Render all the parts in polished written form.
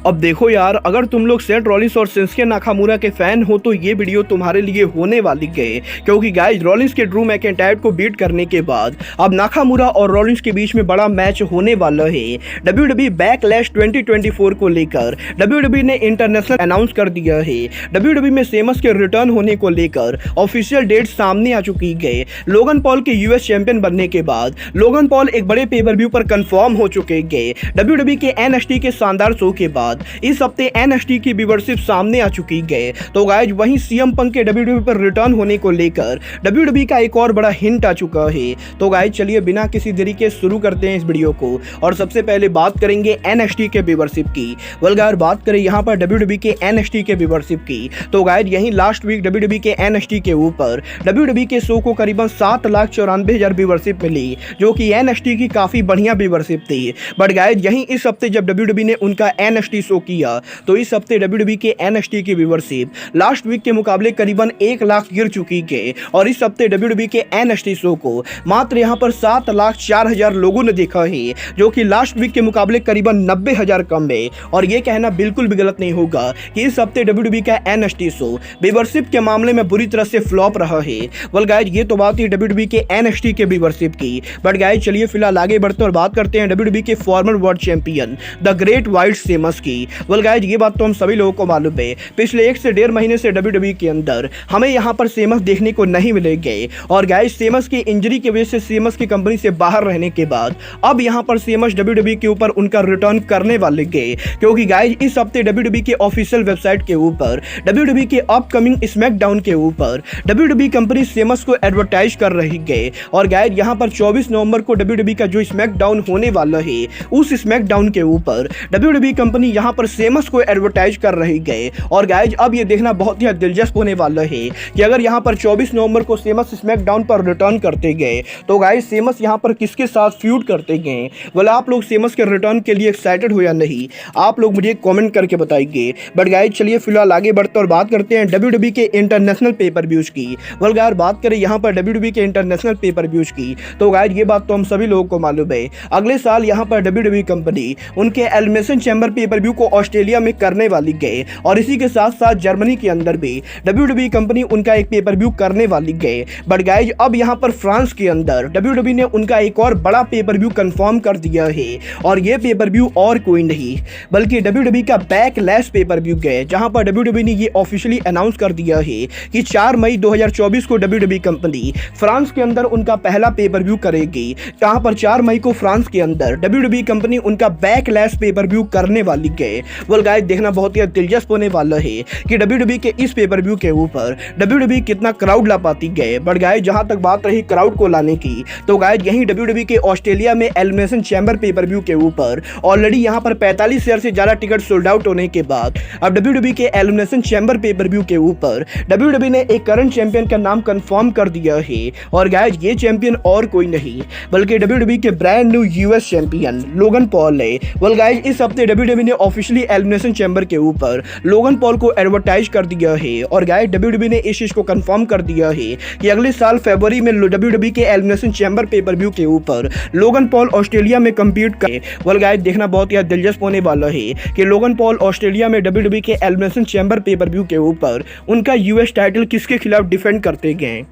अब देखो यार, अगर तुम लोग सेथ रॉलिंस और शिंसुके नाकामुरा के फैन हो तो ये वीडियो तुम्हारे लिए होने वाली है, क्योंकि गाइस रॉलिंस के ड्रू मैकिंटायर को बीट करने के बाद अब नाकामुरा और रॉलिंस के बीच में बड़ा मैच होने वाला है। WWE बैकलैश 2024 को लेकर WWE ने इंटरनेशनल अनाउंस कर दिया है। WWE में शेमस के रिटर्न होने को लेकर ऑफिशियल डेट सामने आ चुकी है। लोगन पॉल के यूएस चैंपियन बनने के बाद लोगन पॉल एक बड़े पेपर व्यू पर कंफर्म हो चुके हैं। WWE के NXT के शानदार शो के बाद इस हफ्ते NXT की व्यूअरशिप सामने आ चुकी है। तो गाइस वहीं CM पंक के WWE पर रिटर्न होने को लेकर WWE का एक और बड़ा हिंट आ चुका है। तो गाइस चलिए बिना किसी देरी के शुरू करते हैं इस वीडियो को, और सबसे पहले बात करेंगे NXT के व्यूअरशिप की। वेल बात करें यहाँ पर WWE के NXT के व्यूअरशिप की, तो गाइस यहीं लास्ट वीक WWE के NXT के ऊपर WWE के शो को करीबन 7,94,000 व्यूअरशिप मिली, जो कि NXT की काफी बढ़िया व्यूअरशिप थी। बट गाइस यहीं इस हफ्ते जब WWE ने उनका NXT शो किया तो इस हफ्ते WWE के NXT की व्यूअरशिप लास्ट वीक के मुकाबले करीबन 1 लाख गिर चुकी है, और इस हफ्ते WWE के NXT शो को मात्र यहां पर 7,04,000 लोगों ने देखा है, जो कि लास्ट वीक के मुकाबले करीबन 90,000 कम है। और ये कहना बिल्कुल भी गलत नहीं होगा कि इस हफ्ते WWE का NXT शो व्यूअरशिप के मामले में बुरी तरह से फ्लॉप रहा है। वेल गाइस ये तो बात थी WWE के NXT के व्यूअरशिप की। बट गाइस चलिए फिलहाल आगे बढ़ते हैं और बात करते हैं WWE के farmer world champion the great white Sheamus की। वेल गाइस ये बात तो हम सभी लोगों को मालूम है, पिछले 1 से 1.5 महीने से WWE के अंदर हमें यहाँ पर शेमस देखने को नहीं मिलेंगे। और गाइस शेमस की इंजरी की वजह से शेमस की कंपनी से बाहर रहने के बाद अब यहाँ पर शेमस WWE के ऊपर उनका रिटर्न करने वाले गए, क्योंकि गाइस इस हफ्ते WWE के ऑफिशियल वेबसाइट के ऊपर WWE के अपकमिंग स्मैकडाउन के ऊपर WWE कंपनी शेमस को एडवर्टाइज कर रही है। और गाइस यहाँ पर 24 नवंबर को WWE का जो स्मैकडाउन होने वाला है, उस स्मैकडाउन के ऊपर WWE कंपनी यहाँ पर शेमस को एडवर्टाइज कर रही है। और गाइस अब ये देखना बहुत ही दिलचस्प होने वाला है कि अगर यहाँ पर 24 नवंबर को शेमस स्मैकडाउन पर रिटर्न करते गए तो गाइस शेमस यहाँ पर किसके साथ फ्यूड करते गए। बोले आप लोग शेमस के रिटर्न के लिए एक्साइटेड हो या नहीं, आप लोग मुझे कमेंट करके बताइए। बट गाइस चलिए फिलहाल आगे बढ़ते और बात करते हैं WWE के इंटरनेशनल पेपर व्यूज की। वेल गाइस बात करें यहाँ पर WWE के इंटरनेशनल पेपर व्यूज की, तो गाइस ये बात तो हम सभी लोगों को मालूम है, अगले साल यहाँ पर WWE कंपनी उनके एलिमिनेशन चैम्बर पेपर व्यू को ऑस्ट्रेलिया में करने वाली है। और इसी के साथ साथ जर्मनी के अंदर भी WWE कंपनी उनका एक पेपर व्यू करने वाली है। बट गाइस अब यहाँ पर फ्रांस के अंदर WWE ने उनका एक और बड़ा पेपर व्यू कंफर्म कर दिया है, और ये पेपर व्यू और कोई नहीं बल्कि WWE का बैकलैश पेपर व्यू है, जहां पर WWE ने ये ऑफिशियली अनाउंस कर दिया है कि 4 मई 2024 को WWE कंपनी फ्रांस के अंदर उनका पहला पेपर व्यू करेगी, जहां पर 4 मई को फ्रांस के अंदर WWE कंपनी उनका बैकलैश पेपर व्यू करने वाली है। वेल गाइस देखना बहुत ही दिलचस्प होने वाला है कि WWE के इस पेपर व्यू के ऊपर WWE कितना क्राउड ला पाती है। बट गाइस जहां तक बात रही क्राउड को लाने की, तो गाइस यहीं WWE के ऑस्ट्रेलिया में एलिमिनेशन चैम्बर पेपर व्यू के ऊपर ऑलरेडी यहां पर 45,000 से ज्यादा टिकट सोल्ड आउट होने के बाद अब WWE के एलिमिनेशन चैम्बर पेपर व्यू के ऊपर WWE ने एक करंट चैंपियन का नाम कंफर्म कर दिया है। और गाइस ये चैंपियन और कोई नहीं बल्कि WWE के brand new US champion Logan Paul है। वेल गाइस इस हफ्ते WWE ने ऑफिशियली एलिमिनेशन चैम्बर के ऊपर लोगन पॉल को एडवर्टाइज कर दिया है। और गाइस WWE ने इस चीज को कंफर्म कर दिया है कि अगले साल फरवरी में WWE के एलिमिनेशन चैम्बर पेपर व्यू के ऊपर लोगन पॉल ऑस्ट्रेलिया में कंपीट करे। वेल गाइस देखना बहुत ही दिलचस्प होने वाला है कि लोगन पॉल ऑस्ट्रेलिया में WWE के एलिमिनेशन चैम्बर पेपर व्यू के ऊपर उनका यूएस टाइटल किसके खिलाफ डिफेंड करते गए।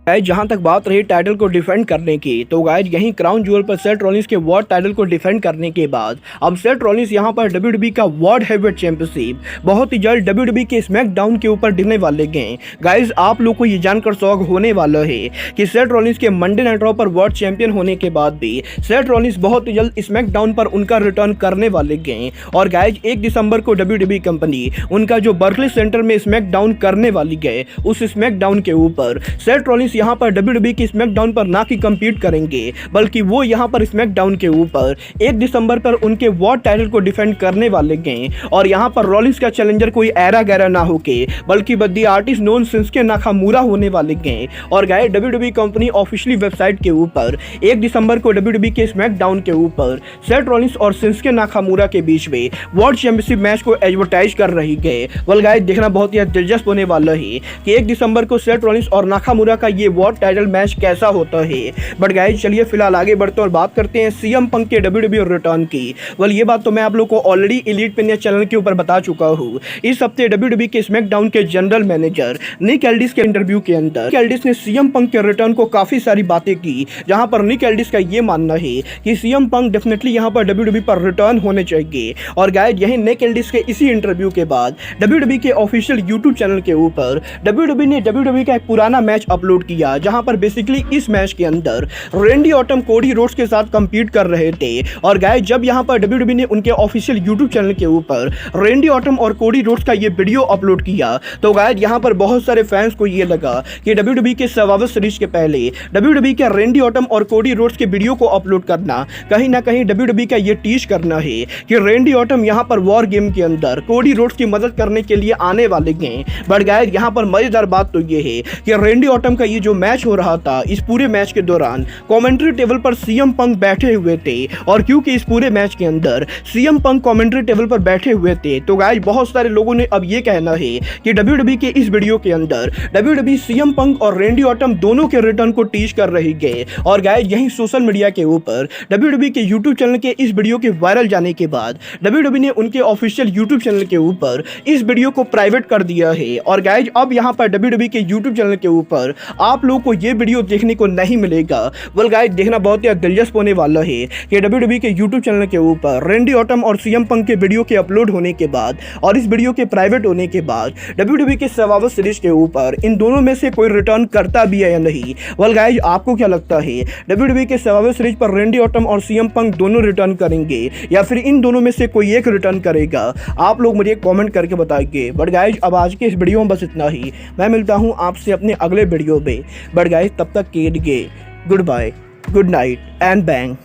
गाइस जहां तक बात रही टाइटल को डिफेंड करने की, तो गाइस यहीं क्राउन ज्वेल पर सेथ रॉलिंस के वर्ल्ड टाइटल को डिफेंड करने के बाद अब सेथ रॉलिंस यहां पर WWE का वर्ल्ड हेवीवेट चैंपियनशिप बहुत ही जल्द WWE के स्मैकडाउन के ऊपर दिखने वाले हैं। गाइस आप लोग को ये जानकर शौक होने वाला है कि सेथ रॉलिंस के मंडे नाइट रॉ पर वर्ल्ड चैंपियन होने के बाद भी सेथ रॉलिंस बहुत ही जल्द स्मैकडाउन पर उनका रिटर्न करने वाले हैं। और गाइस 1 दिसंबर को WWE कंपनी उनका जो बर्कले सेंटर में स्मैकडाउन करने वाली है, उस स्मैकडाउन के ऊपर सेथ रॉलिंस यहाँ पर WWE की स्मैकडाउन पर ना कि कंपीट करेंगे, बल्कि वो यहाँ पर स्मैकडाउन के ऊपर 1 दिसंबर पर उनके वर्ल्ड टाइटल को डिफेंड करने वाले हैं। और यहाँ पर रॉलिंस का चैलेंजर कोई एरा गैरा ना होके बल्कि Baddi artist known Shinsuke Nakamura होने वाले हैं। और guys WWE company officially website के ऊपर 1 दिसंबर को WWE के स्मैकडाउन के ऊपर सेथ रॉलिंस और शिंसुके नाकामुरा के बीच में वर्ल्ड चैंपियनशिप मैच को एडवर्टाइज कर रही है। वेल गाइस देखना बहुत ही दिलचस्प होने वाला है कि 1 दिसंबर को सेथ रॉलिंस और नाकामुरा का ये ये वॉर टाइटल मैच कैसा होता है। बट गाइज चलिए फिलहाल आगे बढ़ते और बात करते हैं सीएम पंक के डब्ल्यूडब्ल्यूई रिटर्न की। वेल ये बात तो मैं आप लोग को ऑलरेडी एलीट पिनिया चैनल के ऊपर बता चुका हूँ। इस हफ्ते डब्ल्यूडब्ल्यूई के स्मैकडाउन के जनरल मैनेजर निक एल्डिस के इंटरव्यू के अंदर निक एल्डिस ने सीएम पंक के रिटर्न को काफी सारी बातें की, जहां पर निक एल्डिस का ये मानना है कि सीएम पंक डेफिनेटली यहां पर डब्ल्यूडब्ल्यूई पर रिटर्न होने चाहिए। और गाइज यही निक एल्डिस के इसी इंटरव्यू के बाद डब्ल्यूडब्ल्यूई के ऑफिशियल यूट्यूब चैनल के ऊपर डब्ल्यूडब्ल्यूई ने डब्ल्यूडब्ल्यूई का एक पुराना मैच अपलोड किया, जहां पर बेसिकली इस मैच के अंदर रेंडी ऑर्टन कोडी रोड्स के साथ कंपीट कर रहे थे। और गाइज जब यहां पर डब्ल्यूडब्ल्यूई ने उनके ऑफिशियल यूट्यूब चैनल के ऊपर रेंडी ऑर्टन और कोडी रोड्स का ये वीडियो अपलोड किया, तो गाइज यहां पर बहुत सारे फैंस को ये लगा कि डब्ल्यूडब्ल्यूई के सर्वाइवर सीरीज के पहले डब्ल्यूडब्ल्यूई के रेंडी ऑर्टन और कोडी रोड्स के वीडियो को अपलोड करना कहीं ना कहीं डब्ल्यूडब्ल्यूई का ये टीच करना है कि रेंडी ऑर्टन यहां पर वॉर गेम के अंदर कोडी रोड्स की मदद करने के लिए आने वाले हैं। बट गाइज यहां पर मजेदार बात तो ये है कि रेंडी ऑर्टन का ये जो मैच हो रहा था, इस पूरे मैच के दौरान कमेंट्री टेबल पर सीएम पंक बैठे हुए थे। और क्योंकि इस पूरे मैच के अंदर सीएम पंक कमेंट्री टेबल पर बैठे हुए थे, तो गाइज बहुत सारे लोगों ने अब ये कहना है कि डब्ल्यूडब्ल्यूई के इस वीडियो के अंदर डब्ल्यूडब्ल्यूई सीएम पंक और रेंडी ऑर्टन दोनों के रिटर्न को टीच कर रही है। और गाइज यही सोशल मीडिया के ऊपर डब्ल्यूडब्ल्यूई के यूट्यूब चैनल के इस वीडियो के वायरल जाने के बाद डब्ल्यूडब्ल्यूई ने उनके ऑफिशियल यूट्यूब चैनल के ऊपर इस वीडियो को प्राइवेट कर दिया है। और गाइज अब यहां पर डब्ल्यूडब्ल्यूई के यूट्यूब चैनल के ऊपर आप लोगों को ये वीडियो देखने को नहीं मिलेगा। वेल गाइज देखना बहुत ही दिलचस्प होने वाला है कि डब्ल्यूडब्ल्यूई के यूट्यूब चैनल के ऊपर रेंडी ऑर्टन और सीएम पंक के वीडियो के अपलोड होने के बाद और इस वीडियो के प्राइवेट होने के बाद डब्ल्यूडब्ल्यूई के सर्वाइवर सीरीज के ऊपर इन दोनों में से कोई रिटर्न करता भी है या नहीं। वेल गाइज आपको क्या लगता है, डब्ल्यूडब्ल्यूई के सर्वाइवर सीरीज पर रेंडी ऑर्टन और सीएम पंक दोनों रिटर्न करेंगे या फिर इन दोनों में से कोई एक रिटर्न करेगा? आप लोग मुझे कमेंट करके बताइए। बट गाइज अब आज के इस वीडियो में बस इतना ही। मैं मिलता हूं आपसे अपने अगले वीडियो में। बट गाइज तब तक के लिए good bye, good night and bang.